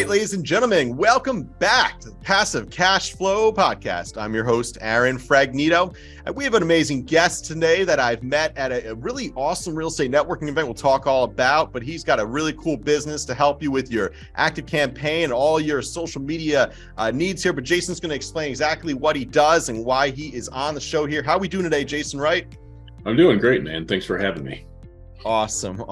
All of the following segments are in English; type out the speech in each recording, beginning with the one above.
right, ladies and gentlemen, welcome back to the Passive Cashflow Podcast. I'm your host, AaronFragnito, and we have an amazing guest today that I've met at a really awesome real estate networking event we'll talk all about, but he's got a really cool business to help you with your active campaign and all your social media needs here. But Jason's going to explain exactly what he does and why he is on the show here. How are we doing today, Jason Wright? I'm doing great, man. Thanks for having me. Awesome.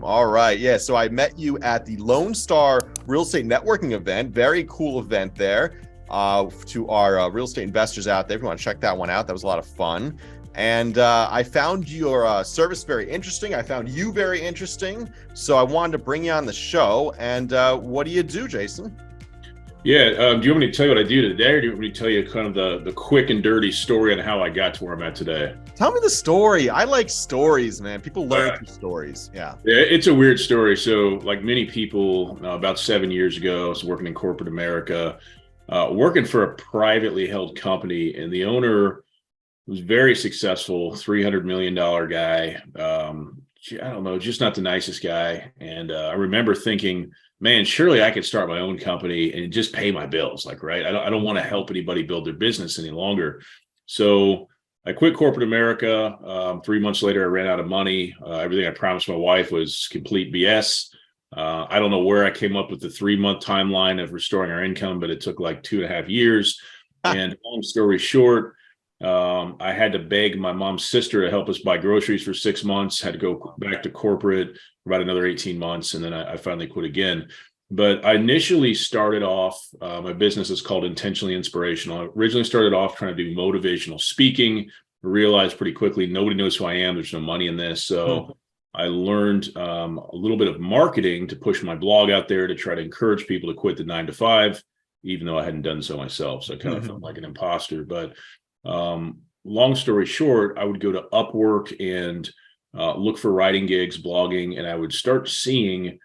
All right. Yeah. So I met you at the Lone Star Real Estate Networking event. Very cool event there. To our real estate investors out there, if you want to check that one out, that was a lot of fun. And I found your service very interesting. I found you very interesting. So I wanted to bring you on the show. And what do you do, Jason? Yeah. Do you want me to tell you what I do today, or do you want me to tell you kind of the quick and dirty story on how I got to where I'm at today? Tell me the story. I like stories, man. People learn through stories. Yeah, it's a weird story. So like many people, about 7 years ago, I was working in corporate America, working for a privately held company, and the owner was very successful, $300 million guy. I don't know, just not the nicest guy. And I remember thinking, man, surely I could start my own company and just pay my bills. Like, right. I don't want to help anybody build their business any longer. So I quit corporate America. 3 months later, I ran out of money. Everything I promised my wife was complete BS. I don't know where I came up with the 3-month timeline of restoring our income, but it took like 2.5 years. And long story short, I had to beg my mom's sister to help us buy groceries for 6 months, had to go back to corporate for about another 18 months. And then I finally quit again. But I initially started off, my business is called Intentionally Inspirational. I originally started off trying to do motivational speaking. I realized pretty quickly, nobody knows who I am. There's no money in this. So I learned a little bit of marketing to push my blog out there to try to encourage people to quit the 9-to-5, even though I hadn't done so myself. So I kind of felt like an imposter. But long story short, I would go to Upwork and look for writing gigs, blogging, and I would start seeing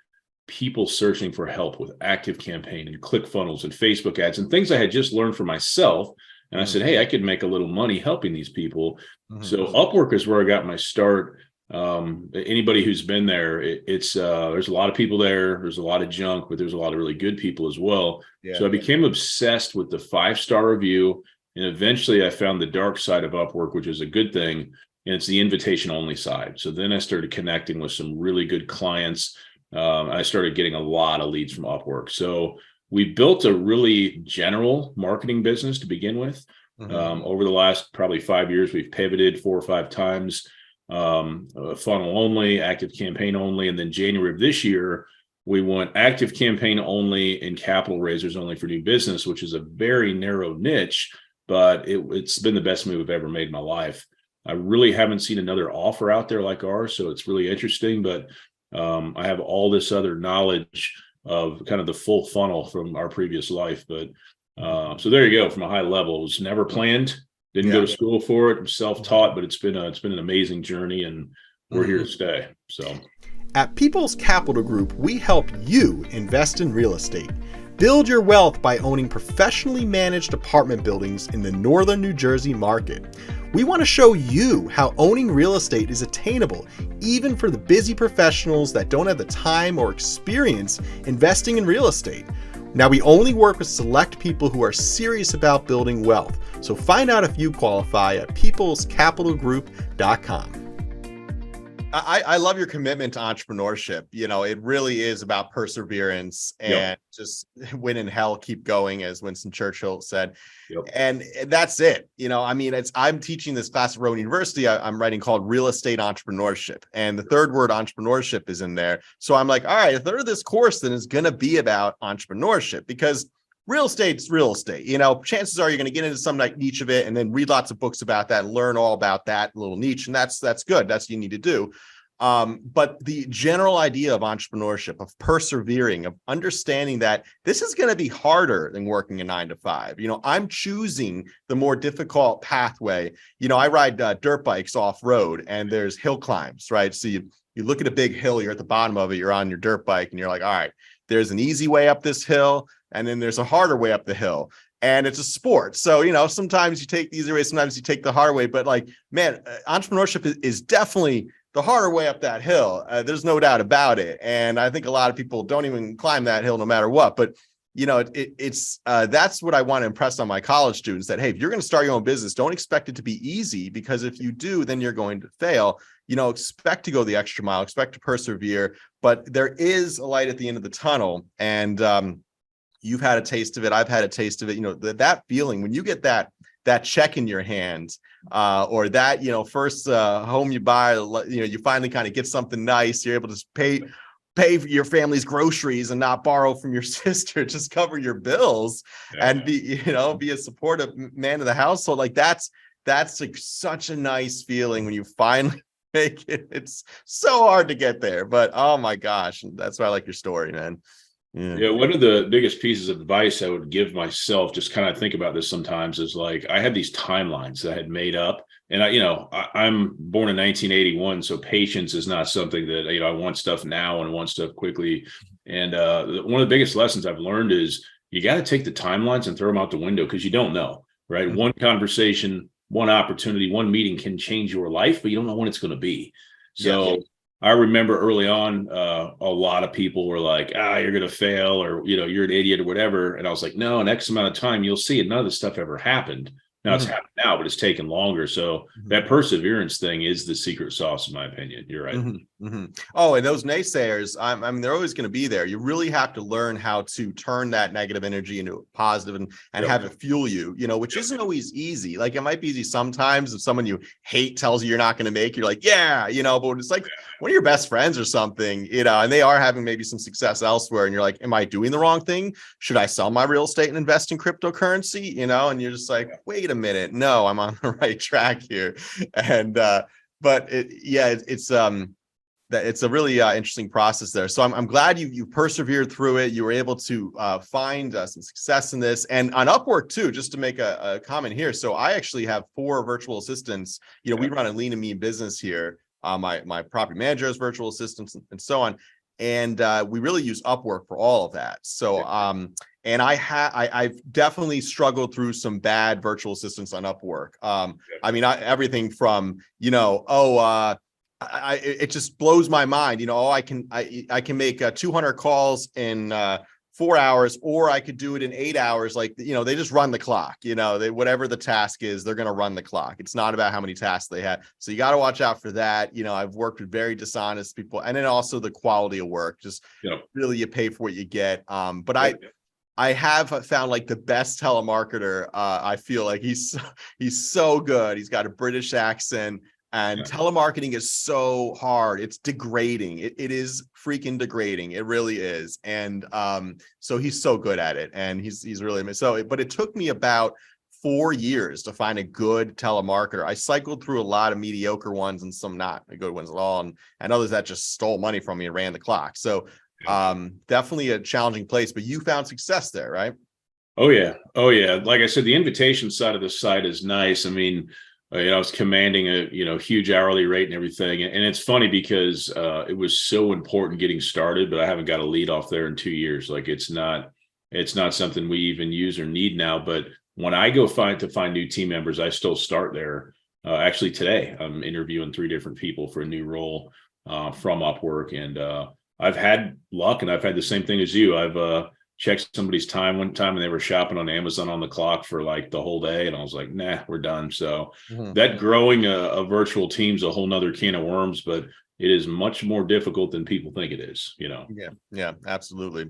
people searching for help with active campaign and ClickFunnels and Facebook ads and things I had just learned for myself. And I said, hey, I could make a little money helping these people. So Upwork is where I got my start. Anybody who's been there, it's there's a lot of people there. There's a lot of junk, but there's a lot of really good people as well. So I became obsessed with the 5-star review. And eventually I found the dark side of Upwork, which is a good thing. And it's the invitation only side. So then I started connecting with some really good clients. I started getting a lot of leads from Upwork. So we built a really general marketing business to begin with. Over the last probably 5 years, we've pivoted 4 or 5 times, funnel only, active campaign only. And then January of this year, we went active campaign only and capital raisers only for new business, which is a very narrow niche, but it's been the best move I've ever made in my life. I really haven't seen another offer out there like ours, so it's really interesting. But I have all this other knowledge of kind of the full funnel from our previous life. But so there you go. From a high level, it was never planned. Didn't go to school for it. I'm self-taught, but it's been an amazing journey, and we're here to stay. So at People's Capital Group, we help you invest in real estate. Build your wealth by owning professionally managed apartment buildings in the northern New Jersey market. We want to show you how owning real estate is attainable, even for the busy professionals that don't have the time or experience investing in real estate. Now, we only work with select people who are serious about building wealth. So find out if you qualify at peoplescapitalgroup.com. I love your commitment to entrepreneurship. You know, it really is about perseverance and just win in hell, keep going, as Winston Churchill said. And that's it. You know, I mean, I'm teaching this class at Rowan University. I'm writing called Real Estate Entrepreneurship. And the third word entrepreneurship is in there. So I'm like, all right, a third of this course then is going to be about entrepreneurship, because real estate's real estate. You know, chances are you're going to get into some like niche of it and then read lots of books about that and learn all about that little niche. And that's good. That's what you need to do. But the general idea of entrepreneurship, of persevering, of understanding that this is going to be harder than working a 9-to-5. You know, I'm choosing the more difficult pathway. You know, I ride dirt bikes off road, and there's hill climbs, right? So you look at a big hill, you're at the bottom of it, you're on your dirt bike, and you're like, all right, there's an easy way up this hill, and then there's a harder way up the hill. And it's a sport. So, you know, sometimes you take the easy way, sometimes you take the hard way. But like, man, entrepreneurship is definitely the harder way up that hill. There's no doubt about it. And I think a lot of people don't even climb that hill no matter what. But, it's that's what I want to impress on my college students, that, hey, if you're going to start your own business, don't expect it to be easy, because if you do, then you're going to fail. Expect to go the extra mile, expect to persevere, but there is a light at the end of the tunnel. And you've had a taste of it. I've had a taste of it. That feeling when you get that check in your hand, or that, first home you buy, you finally kind of get something nice. You're able to pay for your family's groceries and not borrow from your sister, just cover your bills, and be a supportive man of the household. Like that's like such a nice feeling when you finally make it. It's so hard to get there, but oh my gosh, that's why I like your story, man. Yeah, one of the biggest pieces of advice I would give myself, just kind of think about this sometimes, is like I had these timelines that I had made up, and I'm born in 1981, so patience is not something that I want stuff now and want stuff quickly. And one of the biggest lessons I've learned is you got to take the timelines and throw them out the window, because you don't know, right? Mm-hmm. One conversation, one opportunity, one meeting can change your life, but you don't know when it's going to be. So. Yeah. I remember early on, a lot of people were like, you're going to fail, or, you're an idiot or whatever. And I was like, no, in X amount of time, you'll see it. None of this stuff ever happened. Now it's happened now, but it's taken longer. So that perseverance thing is the secret sauce, in my opinion. You're right. Oh, and those naysayers, I mean, they're always going to be there. You really have to learn how to turn that negative energy into positive and have it fuel you, which isn't always easy. Like, it might be easy sometimes if someone you hate tells you you're not going to make, you're like, but it's like one of your best friends or something, and they are having maybe some success elsewhere. And you're like, am I doing the wrong thing? Should I sell my real estate and invest in cryptocurrency? And you're just like, wait a minute. No, I'm on the right track here. And, but it's a really interesting process there. So I'm glad you persevered through it. You were able to find some success in this. And on Upwork too, just to make a comment here. So I actually have 4 virtual assistants. We run a lean and mean business here. My property manager is virtual assistants and so on. And we really use Upwork for all of that. So and I've definitely struggled through some bad virtual assistants on Upwork. I mean, everything from, it just blows my mind. I can make 200 calls in 4 hours, or I could do it in 8 hours. Like, they just run the clock, whatever the task is, they're going to run the clock. It's not about how many tasks they have. So you got to watch out for that. I've worked with very dishonest people, and then also the quality of work, just really you pay for what you get. But I have found like the best telemarketer. I feel like he's so good. He's got a British accent. And telemarketing is so hard. It's degrading. It is freaking degrading. It really is. And so he's so good at it. And he's really so. But it took me about 4 years to find a good telemarketer. I cycled through a lot of mediocre ones and some not good ones at all, and others that just stole money from me and ran the clock. So definitely a challenging place. But you found success there, right? Oh yeah. Like I said, the invitation side of the site is nice. I mean, I was commanding a huge hourly rate and everything. And it's funny because it was so important getting started, but I haven't got a lead off there in 2 years. Like it's not something we even use or need now. But when I go find new team members, I still start there. Actually today, I'm interviewing 3 different people for a new role from Upwork. And I've had luck, and I've had the same thing as you. I've checked somebody's time one time, and they were shopping on Amazon on the clock for like the whole day. And I was like, nah, we're done. So that growing a virtual team's a whole nother can of worms, but it is much more difficult than people think it is, Yeah, absolutely.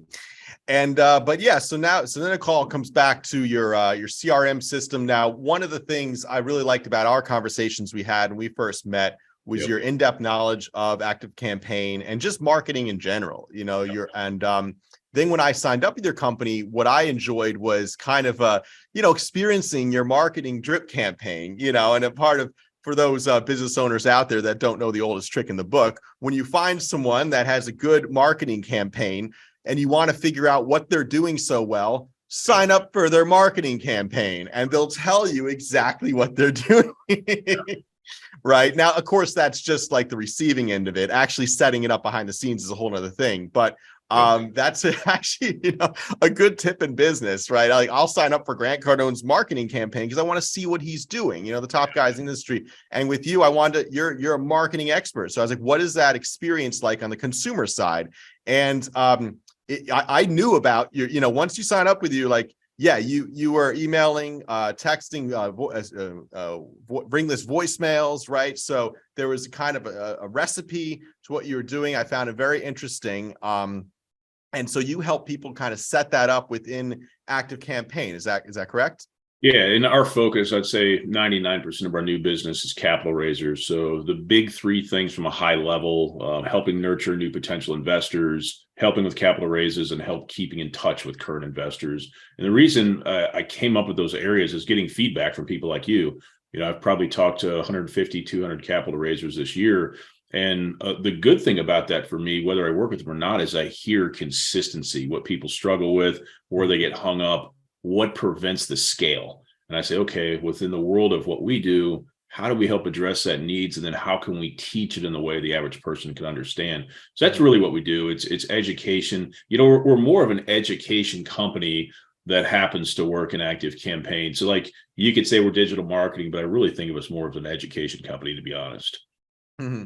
And, but yeah, so then a call comes back to your CRM system. Now, one of the things I really liked about our conversations we had when we first met was your in-depth knowledge of ActiveCampaign and just marketing in general, then when I signed up with your company, what I enjoyed was kind of, experiencing your marketing drip campaign, and a part of, for those business owners out there that don't know the oldest trick in the book, when you find someone that has a good marketing campaign and you want to figure out what they're doing so well, sign up for their marketing campaign and they'll tell you exactly what they're doing. Right now, of course, that's just like the receiving end of it. Actually setting it up behind the scenes is a whole nother thing. But That's actually, a good tip in business, right? Like I'll sign up for Grant Cardone's marketing campaign because I want to see what he's doing, the top guys in the industry. And with you, I wanted you're a marketing expert. So I was like, what is that experience like on the consumer side? And I knew about your, once you sign up with you, like, yeah, you were emailing, texting, ringless voicemails, right? So there was kind of a recipe to what you were doing. I found it very interesting. And so you help people kind of set that up within Active Campaign. Is that correct? Yeah, and our focus, I'd say 99% of our new business is capital raisers. So the big three things from a high level, helping nurture new potential investors, helping with capital raises, and help keeping in touch with current investors. And the reason I came up with those areas is getting feedback from people like you. I've probably talked to 150, 200 capital raisers this year. And the good thing about that for me, whether I work with them or not, is I hear consistency, what people struggle with, where they get hung up, what prevents the scale. And I say, okay, within the world of what we do, how do we help address that needs? And then how can we teach it in the way the average person can understand? So that's really what we do. It's education. We're more of an education company that happens to work in Active Campaign. So like you could say we're digital marketing, but I really think of us more as an education company, to be honest. Mm-hmm.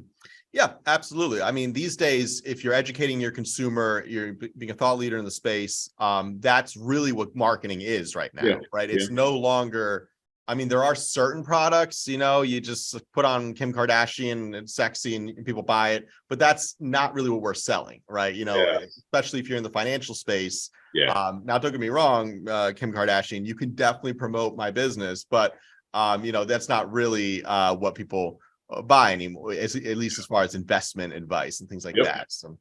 Yeah, absolutely. I mean, these days, if you're educating your consumer, you're being a thought leader in the space, that's really what marketing is right now, right? It's no longer, I mean, there are certain products, you just put on Kim Kardashian and it's sexy and people buy it, but that's not really what we're selling, right? Especially if you're in the financial space. Now, don't get me wrong, Kim Kardashian, you can definitely promote my business, but, that's not really what people buy anymore, at least as far as investment advice and things like that. So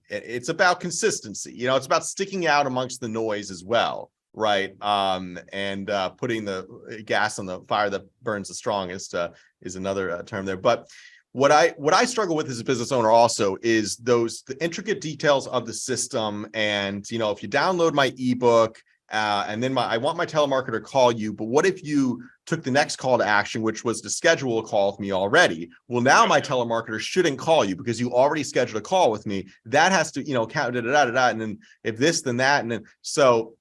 it's about consistency, it's about sticking out amongst the noise as well, right? And putting the gas on the fire that burns the strongest is another term there. But what I struggle with as a business owner also is the intricate details of the system. And if you download my ebook, and then I want my telemarketer to call you, but what if you took the next call to action, which was to schedule a call with me already? Well, now my telemarketer shouldn't call you because you already scheduled a call with me. That has to, count, and then if this, then that, and then so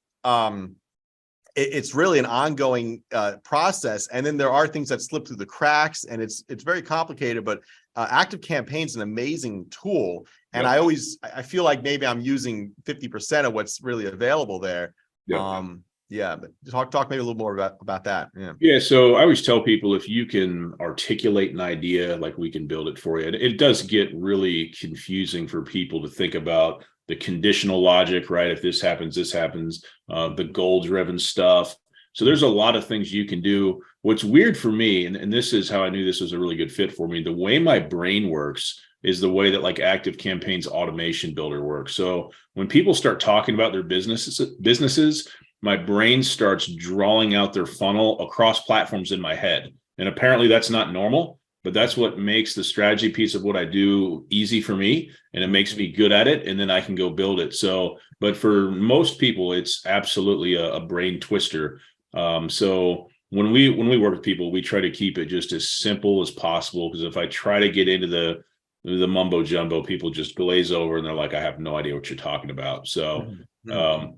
it's really an ongoing process. And then there are things that slip through the cracks, and it's very complicated. But Active Campaign's an amazing tool, and I feel like maybe I'm using 50% of what's really available there. But talk maybe a little more about that. So I always tell people, if you can articulate an idea, like, we can build it for you. It does get really confusing for people to think about the conditional logic, right? If this happens, the goal-driven stuff. So there's a lot of things you can do. What's weird for me, and this is how I knew this was a really good fit for me, the way my brain works is the way that like Active Campaign's automation builder works. So when people start talking about their businesses, my brain starts drawing out their funnel across platforms in my head. And apparently that's not normal, but that's what makes the strategy piece of what I do easy for me, and it makes me good at it, and then I can go build it. So, but for most people, it's absolutely a brain twister. So when we work with people, we try to keep it just as simple as possible, because if I try to get into the mumbo jumbo, people just glaze over and they're like, I have no idea what you're talking about. So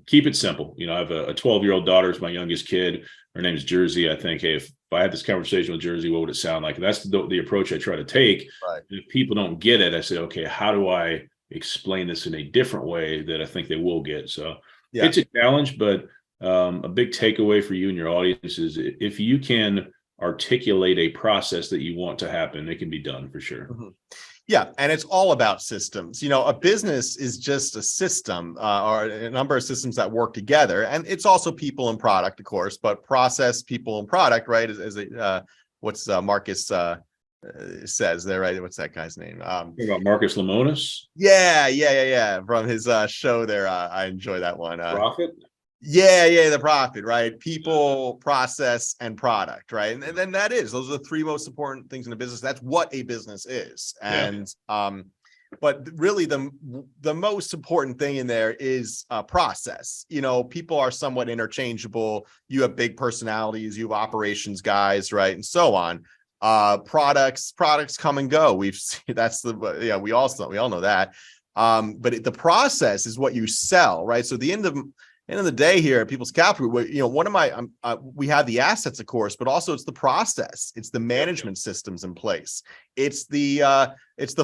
keep it simple. I have a 12-year-old daughter, is my youngest kid. Her name is Jersey. I think, hey, if I had this conversation with Jersey, what would it sound like? And that's the approach I try to take. Right. If people don't get it, I say, okay, how do I explain this in a different way that I think they will get? So it's a challenge, but a big takeaway for you and your audience is, if you can articulate a process that you want to happen, it can be done for sure. Mm-hmm. Yeah. And it's all about systems. A business is just a system or a number of systems that work together. And it's also people and product, of course, but process, people and product, right? What's Marcus says there, right? What's that guy's name? About Marcus Lemonis? Yeah. From his show there. I enjoy that one. Profit? The profit, right? People, process, and product, right? And then those are the three most important things in a business. That's what a business is. And but really the most important thing in there is process. People are somewhat interchangeable. You have big personalities, you have operations guys, right? And so on. Products come and go. We've seen we all know that. But the process is what you sell, right? So the end of the day here at People's Capital, one of my, we have the assets, of course, but also it's the process. It's the management systems in place. It's the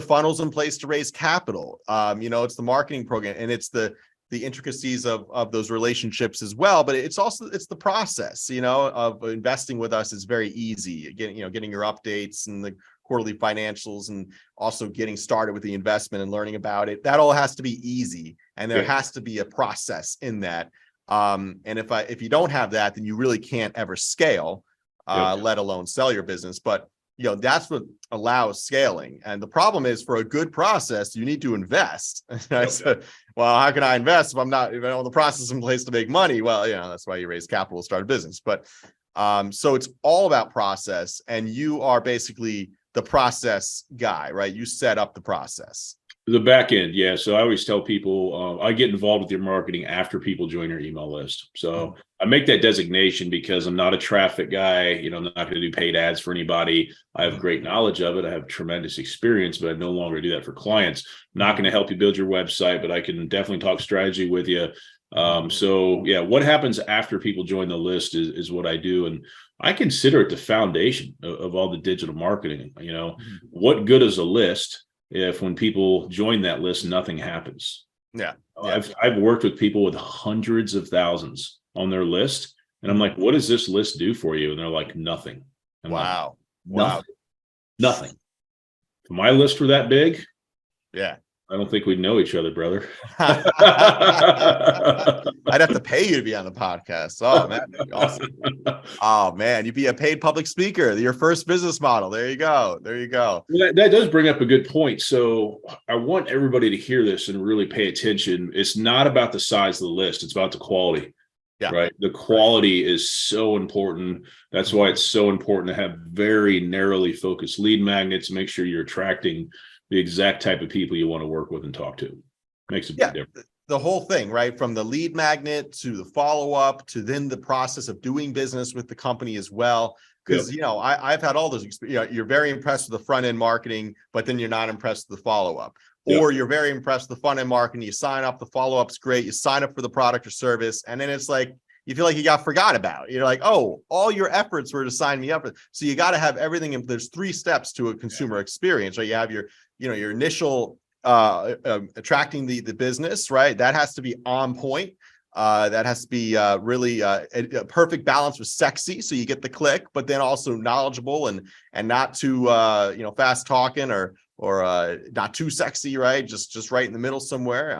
funnels in place to raise capital. It's the marketing program, and it's the intricacies of those relationships as well. But it's the process, of investing with us is very easy. Getting your updates and the quarterly financials, and also getting started with the investment and learning about it. That all has to be easy, and there has to be a process in that. And if you don't have that, then you really can't ever scale, let alone sell your business. But that's what allows scaling. And the problem is, for a good process, you need to invest. So, well, how can I invest if I don't have the process in place to make money? Well, that's why you raise capital to start a business. But so it's all about process, and you are basically the process guy, right? You set up the process. The back end, yeah. So I always tell people I get involved with your marketing after people join your email list. So I make that designation because I'm not a traffic guy. I'm not going to do paid ads for anybody. I have great knowledge of it. I have tremendous experience, but I no longer do that for clients. I'm not going to help you build your website, but I can definitely talk strategy with you. So yeah, what happens after people join the list is what I do. And I consider it the foundation of all the digital marketing. What good is a list if when people join that list, nothing happens? Yeah. I've worked with people with hundreds of thousands on their list, and I'm like, what does this list do for you? And they're like, nothing. I'm like, nothing. If my list were that big, I don't think we'd know each other, brother. I'd have to pay you to be on the podcast. Oh, man, that'd be awesome. Oh, man, you'd be a paid public speaker. Your first business model. There you go. Well, that does bring up a good point. So I want everybody to hear this and really pay attention. It's not about the size of the list. It's about the quality. Yeah. Right. The quality is so important. That's why it's so important to have very narrowly focused lead magnets. Make sure you're attracting the exact type of people you want to work with and talk to. Makes a big difference. The whole thing, right? From the lead magnet to the follow-up to then the process of doing business with the company as well. Because, I've had all those experiences. You're very impressed with the front-end marketing, but then you're not impressed with the follow-up. Or you're very impressed with the front-end marketing. You sign up, the follow-up's great. You sign up for the product or service. And then it's like, you feel like you got forgot about. You're like, oh, all your efforts were to sign me up. So you got to have everything. There's 3 steps to a consumer experience, right? You have your initial attracting the business, right? That has to be on point. That has to be really a perfect balance with sexy, so you get the click, but then also knowledgeable and not too fast talking or not too sexy, right? Just right in the middle somewhere.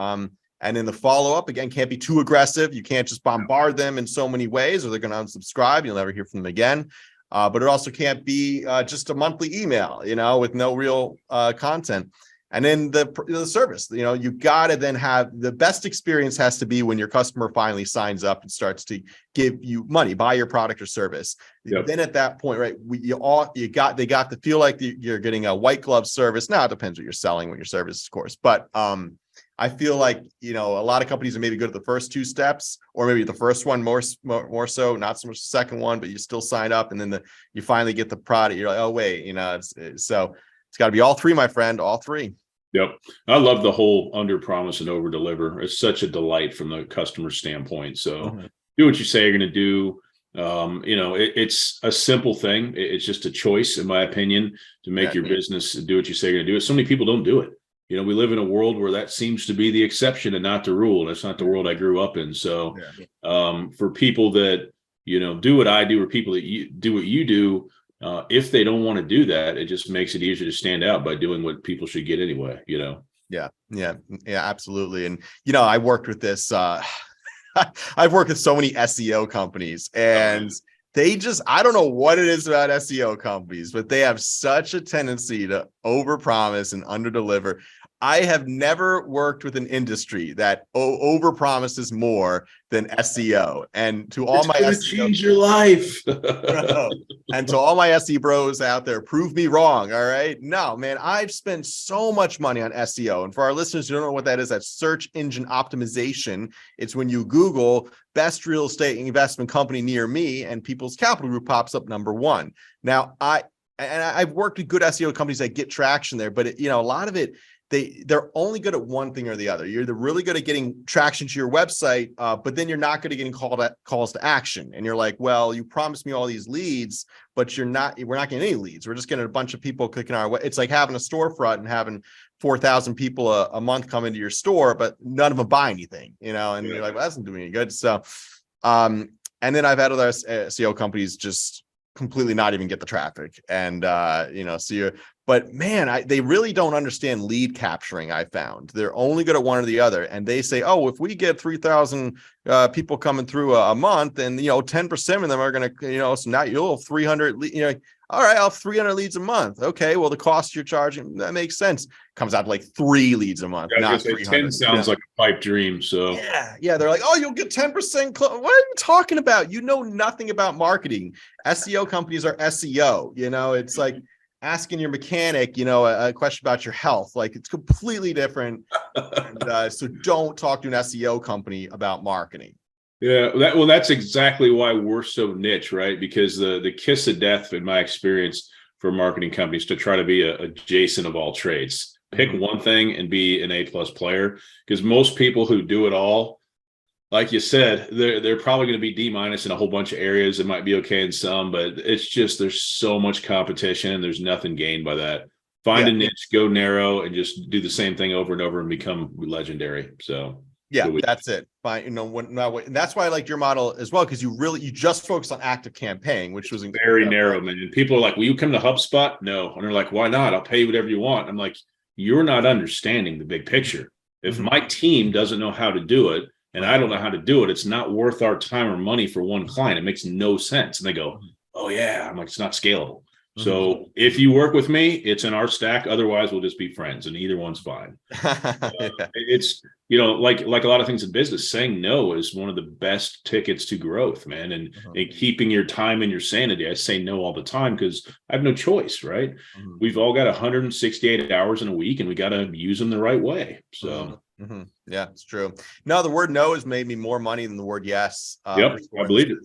And then the follow-up, again, can't be too aggressive. You can't just bombard them in so many ways, or they're going to unsubscribe. You'll never hear from them again. But it also can't be just a monthly email, with no real content. And then the service, you got to then have the best experience has to be when your customer finally signs up and starts to give you money, buy your product or service. Then at that point, right, they got to feel like you're getting a white glove service. Now it depends what you're selling when your service, of course, but I feel like, a lot of companies are maybe good at the first 2 steps, or maybe the first one more so, not so much the second one, but you still sign up, and then you finally get the product. You're like, oh wait, it's got to be all 3, my friend, all 3. Yep. I love the whole under promise and over deliver. It's such a delight from the customer standpoint. So do what you say you're going to do. It's a simple thing. It's just a choice, in my opinion, to make your business do what you say you're going to do. So many people don't do it. We live in a world where that seems to be the exception and not the rule. That's not the world I grew up in. So for people that, do what I do, or people that do what you do, if they don't want to do that, it just makes it easier to stand out by doing what people should get anyway, Yeah, absolutely. And, I worked with this, I've worked with so many SEO companies, and I don't know what it is about SEO companies, but they have such a tendency to overpromise and underdeliver. I have never worked with an industry that overpromises more than SEO. And to all my SEO, change your life. And to all my SEO bros out there, prove me wrong. All right. No, man, I've spent so much money on SEO. And for our listeners who don't know what that is, that's search engine optimization. It's when you Google best real estate investment company near me, and People's Capital Group pops up number 1. Now, I've worked with good SEO companies that get traction there, but a lot of it, they're only good at one thing or the other. You're either really good at getting traction to your website, but then you're not good at getting calls to action. And you're like, well, you promised me all these leads, but we're not getting any leads. We're just getting a bunch of people clicking our way. It's like having a storefront and having 4,000 people a month come into your store, but none of them buy anything, and you're like, well, that doesn't do me any good. So, and then I've had other SEO companies just completely not even get the traffic. And, but man, they really don't understand lead capturing. I found they're only good at one or the other. And they say, oh, if we get 3,000 people coming through a month, then, 10% of them are going to, so now you'll have 300, all right, I'll have 300 leads a month. Okay, well, the cost you're charging, that makes sense. Comes out to like 3 leads a month, not 300. 10 sounds like a pipe dream. So yeah, they're like, oh, you'll get 10%. What are you talking about? You know nothing about marketing. SEO companies are SEO. It's like asking your mechanic, a question about your health. Like, it's completely different. And, so don't talk to an SEO company about marketing. Yeah, that's exactly why we're so niche, right? Because the kiss of death, in my experience, for marketing companies to try to be a Jason of all trades. Pick one thing and be an A+ player. Because most people who do it all, like you said, they're probably going to be D- in a whole bunch of areas. It might be okay in some, but it's just there's so much competition and there's nothing gained by that. Find a niche, go narrow, and just do the same thing over and over and become legendary. So. Yeah, that's it. Fine. And that's why I liked your model as well, because you just focus on active campaigning, which was very narrow, man. And people are like, will you come to HubSpot? No. And they're like, why not? I'll pay you whatever you want. I'm like, you're not understanding the big picture. If my team doesn't know how to do it and I don't know how to do it, it's not worth our time or money for one client. It makes no sense. And they go, oh yeah. I'm like, it's not scalable. So if you work with me, it's in our stack. Otherwise, we'll just be friends, and either one's fine. It's, like a lot of things in business, saying no is one of the best tickets to growth, man. And keeping your time and your sanity. I say no all the time because I have no choice, right? We've all got 168 hours in a week, and we got to use them the right way. So. Yeah, it's true. No, the word no has made me more money than the word yes. Yep, I believe it.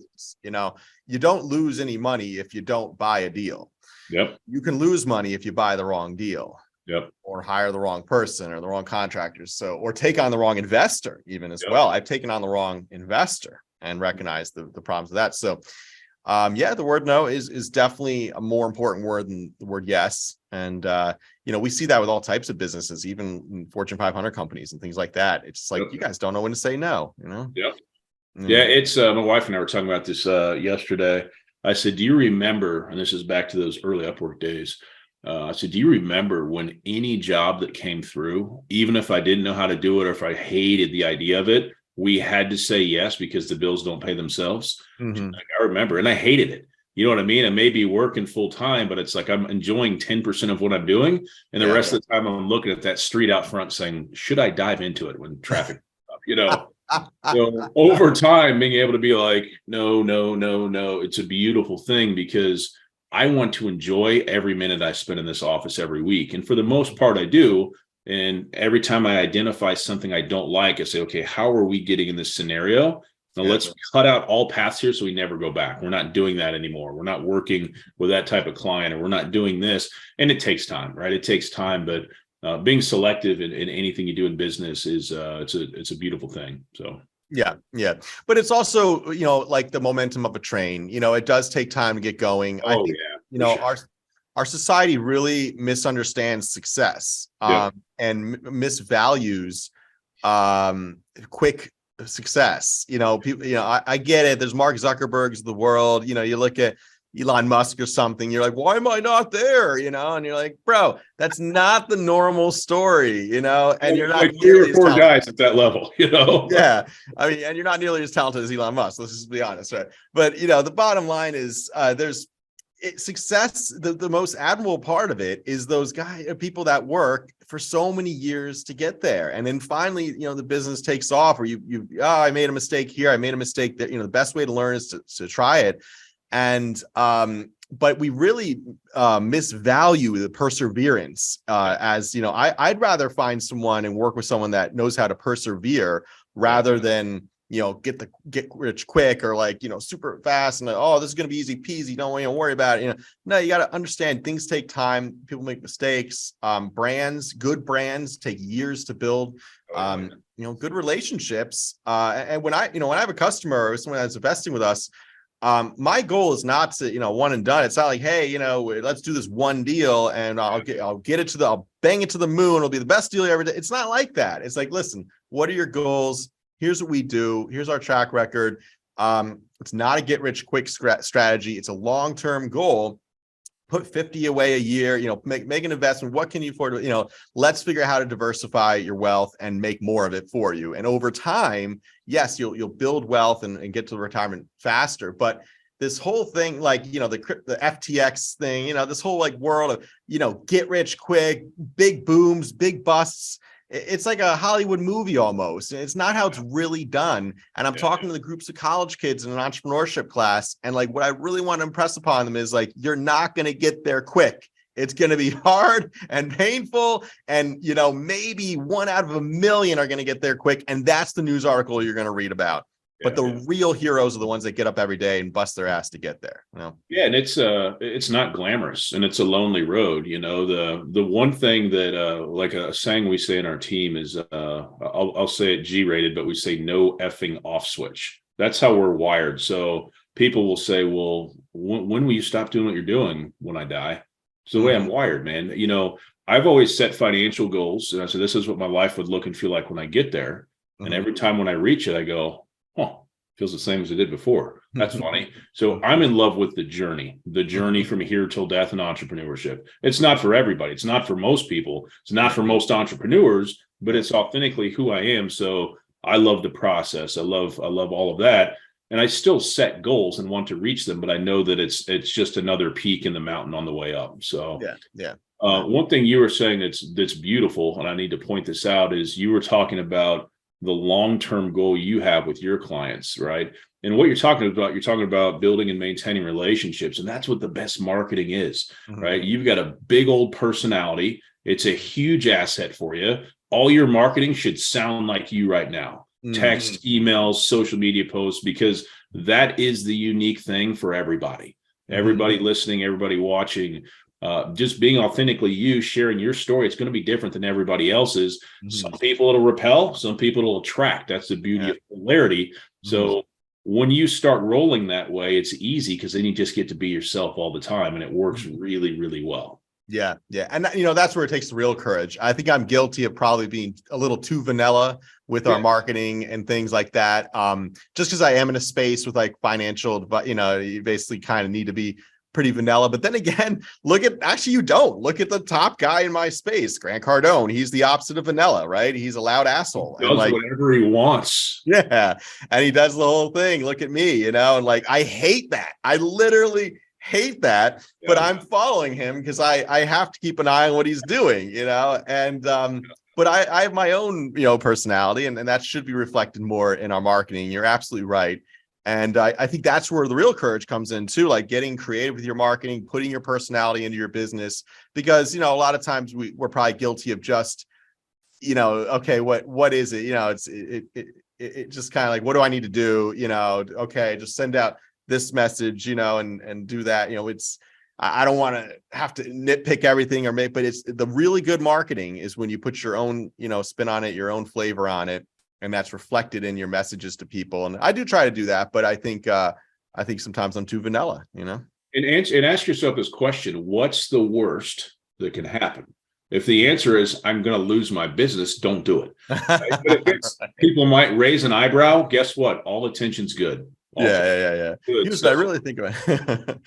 You don't lose any money if you don't buy a deal. Yep. You can lose money if you buy the wrong deal. Yep. Or hire the wrong person or the wrong contractors. Or take on the wrong investor even as well. I've taken on the wrong investor and recognized the problems of that. So the word no is definitely a more important word than the word yes. And we see that with all types of businesses, even in Fortune 500 companies and things like that. It's like, you guys don't know when to say no, Yep. Yeah, it's my wife and I were talking about this yesterday. I said, do you remember, and this is back to those early Upwork days, I said, do you remember when any job that came through, even if I didn't know how to do it or if I hated the idea of it, we had to say yes because the bills don't pay themselves? Like, I remember, and I hated it. You know what I mean? I may be working full time, but it's like I'm enjoying 10% of what I'm doing. And the rest of the time I'm looking at that street out front saying, should I dive into it when traffic up, So over time, being able to be like, no, it's a beautiful thing because I want to enjoy every minute I spend in this office every week. And for the most part, I do. And every time I identify something I don't like, I say, okay, how are we getting in this scenario? Now let's cut out all paths here so we never go back. We're not doing that anymore. We're not working with that type of client, or we're not doing this. And it takes time, right? It takes time, but being selective in anything you do in business is it's a beautiful thing. So yeah, but it's also like the momentum of a train. It does take time to get going. I think our society really misunderstands success and misvalues quick success. People. I get it. There's Mark Zuckerberg's of the world. You look at Elon Musk or something, you're like, why am I not there? And you're like, bro, that's not the normal story, and you're not like 3 or 4 guys at that level, Yeah. I mean, and you're not nearly as talented as Elon Musk. Let's just be honest, right? But the bottom line is success. The most admirable part of it is those people that work for so many years to get there. And then finally, the business takes off, or I made a mistake here. I made a mistake there. The best way to learn is to try it. And, but we really misvalue the perseverance as, I'd rather find someone and work with someone that knows how to persevere rather than get rich quick or like, super fast and like, oh, this is going to be easy peasy. Don't worry about it. No, you got to understand things take time. People make mistakes. Good brands take years to build. Good relationships. And when I have a customer or someone that's investing with us, my goal is not to, one and done. It's not like, hey, let's do this one deal and I'll bang it to the moon. It'll be the best deal you ever did. It's not like that. It's like, listen, what are your goals? Here's what we do. Here's our track record. It's not a get rich quick strategy. It's a long-term goal. Put 50 away a year, make an investment. What can you afford to, let's figure out how to diversify your wealth and make more of it for you. And over time, yes, you'll build wealth and get to retirement faster. But this whole thing, like, the FTX thing, this whole like world of, get rich quick, big booms, big busts. It's like a Hollywood movie almost. It's not how it's really done. And I'm talking to the groups of college kids in an entrepreneurship class. And like, what I really want to impress upon them is like, you're not going to get there quick. It's going to be hard and painful. And, maybe 1 out of a million are going to get there quick. And that's the news article you're going to read about. But the real heroes are the ones that get up every day and bust their ass to get there. Yeah, and it's not glamorous and it's a lonely road. The one thing that like a saying we say in our team is I'll say it G-rated, but we say no effing off switch. That's how we're wired. So people will say, well, when will you stop doing what you're doing when I die? It's the way I'm wired, man. I've always set financial goals, and I said this is what my life would look and feel like when I get there. And every time when I reach it, I go, feels the same as it did before. That's funny. So I'm in love with the journey from here till death in entrepreneurship. It's not for everybody. It's not for most people. It's not for most entrepreneurs, but it's authentically who I am. So I love the process. I love all of that. And I still set goals and want to reach them, but I know that it's just another peak in the mountain on the way up. So one thing you were saying that's beautiful, and I need to point this out, is you were talking about the long-term goal you have with your clients, right? And what you're talking about building and maintaining relationships. And that's what the best marketing is, right? You've got a big old personality. It's a huge asset for you. All your marketing should sound like you right now. Text, emails, social media posts, because that is the unique thing for everybody. Everybody listening, everybody watching. Just being authentically you, sharing your story, it's going to be different than everybody else's. Some people it'll repel, some people it'll attract. That's the beauty of polarity. So when you start rolling that way, it's easy because then you just get to be yourself all the time, and it works really, really well. Yeah. And that's where it takes the real courage. I think I'm guilty of probably being a little too vanilla with our marketing and things like that. Just because I am in a space with like financial, but you basically kind of need to be pretty vanilla. But then again, look at the top guy in my space, Grant Cardone. He's the opposite of vanilla, right? He's a loud asshole. He does whatever he wants. Yeah. And he does the whole thing. Look at me, and like, I hate that. I literally hate that, but I'm following him because I have to keep an eye on what he's doing, and but I have my own, personality, and that should be reflected more in our marketing. You're absolutely right. And I think that's where the real courage comes in too, like getting creative with your marketing, putting your personality into your business, because, a lot of times we're probably guilty of just, okay, what is it? It just kind of like, what do I need to do? Okay, just send out this message, and do that. I don't want to have to nitpick everything but it's the really good marketing is when you put your own, spin on it, your own flavor on it. And that's reflected in your messages to people. And I do try to do that, but I think sometimes I'm too vanilla, And ask yourself this question: what's the worst that can happen? If the answer is I'm going to lose my business, don't do it. Right? But people might raise an eyebrow. Guess what? All attention's good. Yeah. Good. I really think about it.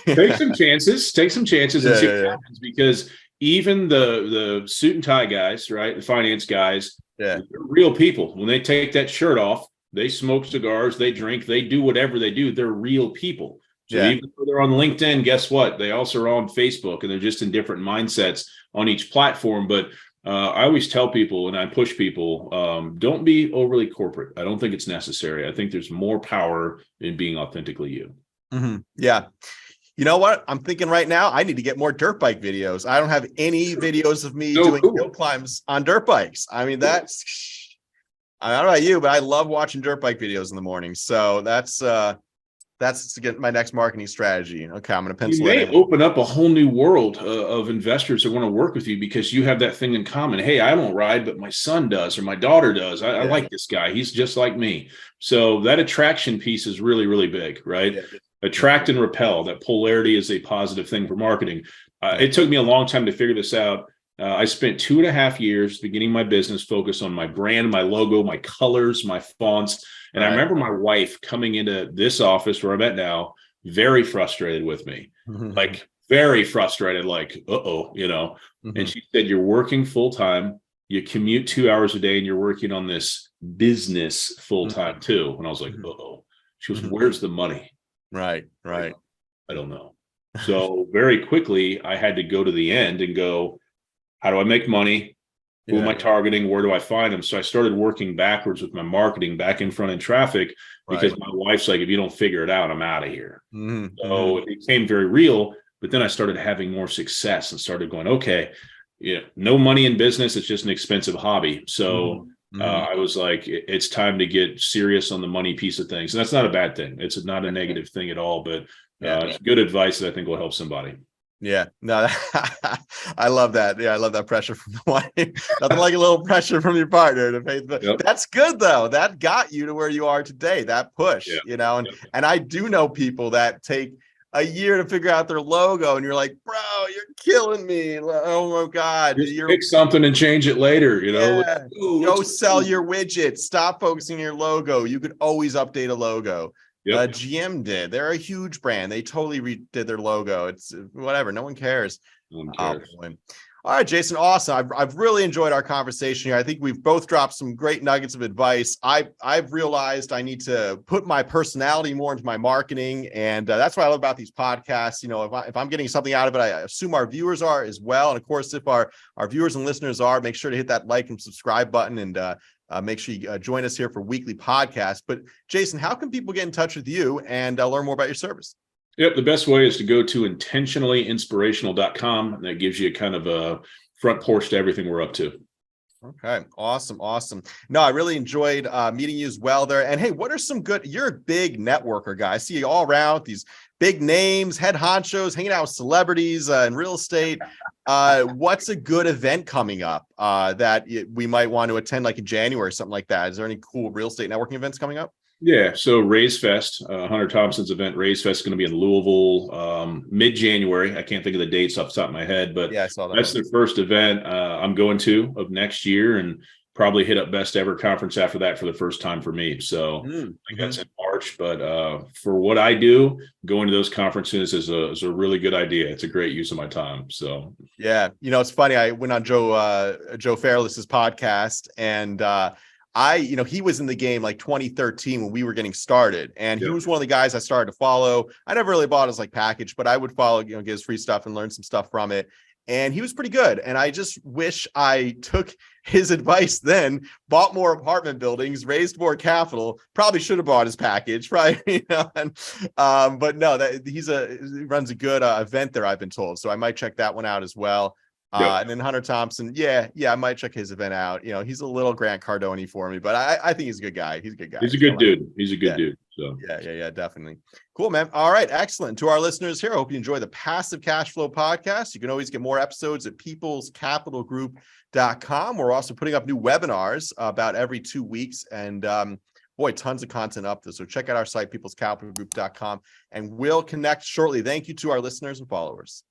Take some chances. And see what happens, because even the suit and tie guys, right? The finance guys. They're real people. When they take that shirt off, they smoke cigars, they drink, they do whatever they do. They're real people. So even though they're on LinkedIn, guess what? They also are on Facebook, and they're just in different mindsets on each platform. But I always tell people, and I push people, don't be overly corporate. I don't think it's necessary. I think there's more power in being authentically you. Yeah. You know what? I'm thinking right now, I need to get more dirt bike videos. I don't have any videos of me doing hill climbs on dirt bikes. I mean, I don't know about you, but I love watching dirt bike videos in the morning. So that's to get my next marketing strategy. Okay, I'm going to pencil it in. You may open up a whole new world of investors that want to work with you because you have that thing in common. Hey, I don't ride, but my son does, or my daughter does. I like this guy. He's just like me. So that attraction piece is really, really big, right? Yeah. Attract and repel. That polarity is a positive thing for marketing. It took me a long time to figure this out. I spent 2.5 years beginning my business focused on my brand, my logo, my colors, my fonts. And I remember my wife coming into this office where I'm at now, very frustrated with me, like very frustrated, like, and she said, you're working full time. You commute 2 hours a day and you're working on this business full time too. And I was like, she was, where's the money? Right. I don't know. So very quickly, I had to go to the end and go, how do I make money? Who am I targeting? Where do I find them? So I started working backwards with my marketing back in front in traffic because my wife's like, if you don't figure it out, I'm out of here. So it became very real. But then I started having more success and started going, okay, no money in business. It's just an expensive hobby. So I was like, it's time to get serious on the money piece of things. And that's not a bad thing. It's not a negative thing at all, but it's good advice that I think will help somebody. Yeah, no, I love that. Yeah, I love that pressure from the wife. Nothing like a little pressure from your partner to pay. That's good though. That got you to where you are today. That push, and I do know people that take a year to figure out their logo, and you're like, bro, you're killing me. Oh my God, you're pick something and change it later. Go sell your widget. Stop focusing on your logo. You could always update a logo. GM did. They're a huge brand. They totally redid their logo. It's whatever. No one cares. No one cares. All right, Jason. Awesome. I've really enjoyed our conversation here. I think we've both dropped some great nuggets of advice. I've realized I need to put my personality more into my marketing, and that's what I love about these podcasts. If I'm getting something out of it, I assume our viewers are as well. And of course, if our viewers and listeners are, make sure to hit that like and subscribe button, and make sure you join us here for weekly podcasts. But Jason, how can people get in touch with you and learn more about your service? Yep. The best way is to go to intentionallyinspirational.com. That gives you kind of a front porch to everything we're up to. Okay. Awesome. No, I really enjoyed meeting you as well there. And hey, what are some good, you're a big networker guy. I see you all around, these big names, head honchos, hanging out with celebrities in real estate. What's a good event coming up that we might want to attend, like in January or something like that? Is there any cool real estate networking events coming up? Yeah. So Raise Fest, Hunter Thompson's event, Raise Fest, is going to be in Louisville, mid-January. I can't think of the dates off the top of my head, but I saw that. That's the first event I'm going to of next year, and probably hit up Best Ever Conference after that for the first time for me. So I think that's in March, but for what I do, going to those conferences is a really good idea. It's a great use of my time. So yeah, it's funny. I went on Joe Fairless's podcast, and he was in the game like 2013 when we were getting started, and he was one of the guys I started to follow. I never really bought his package, but I would follow, get his free stuff and learn some stuff from it. And he was pretty good. And I just wish I took his advice then, bought more apartment buildings, raised more capital. Probably should have bought his package, right? But no, he runs a good event there, I've been told. So I might check that one out as well. And then Hunter Thompson, I might check his event out. He's a little Grant Cardone for me, but I think he's a good guy. He's a good guy. He's a good dude. He's a good dude. So yeah, definitely. Cool, man. All right, excellent. To our listeners here, I hope you enjoy the Passive Cashflow Podcast. You can always get more episodes at peoplescapitalgroup.com. We're also putting up new webinars about every 2 weeks, and tons of content up there. So check out our site, peoplescapitalgroup.com, and we'll connect shortly. Thank you to our listeners and followers.